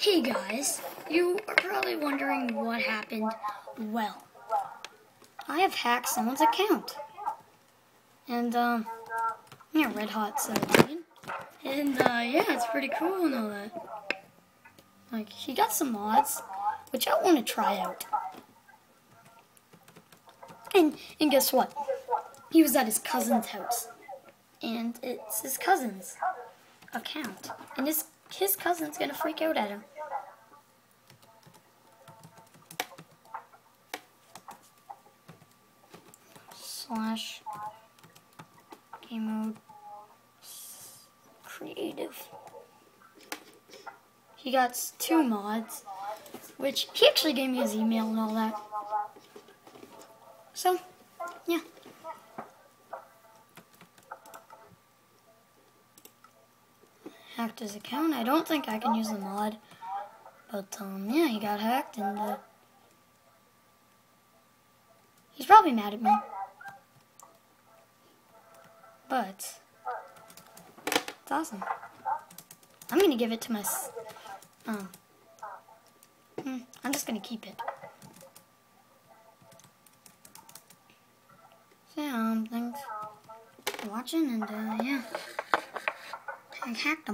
Hey guys, you are probably wondering what happened. Well, I have hacked someone's account. And, yeah, Red Hot 17. And, yeah, it's pretty cool and all that. Like, he got some mods, which I want to try out. And guess what? He was at his cousin's house. And it's his cousin's account. And his cousin's gonna freak out at him. Slash game mode creative. He got 2 mods, which he actually gave me his email and all that. So, yeah. Hacked his account. I don't think I can use the mod, but yeah, he got hacked and he's probably mad at me. But it's awesome. I'm gonna give it to my. I'm just gonna keep it. So yeah, thanks for watching, and yeah, I hacked him.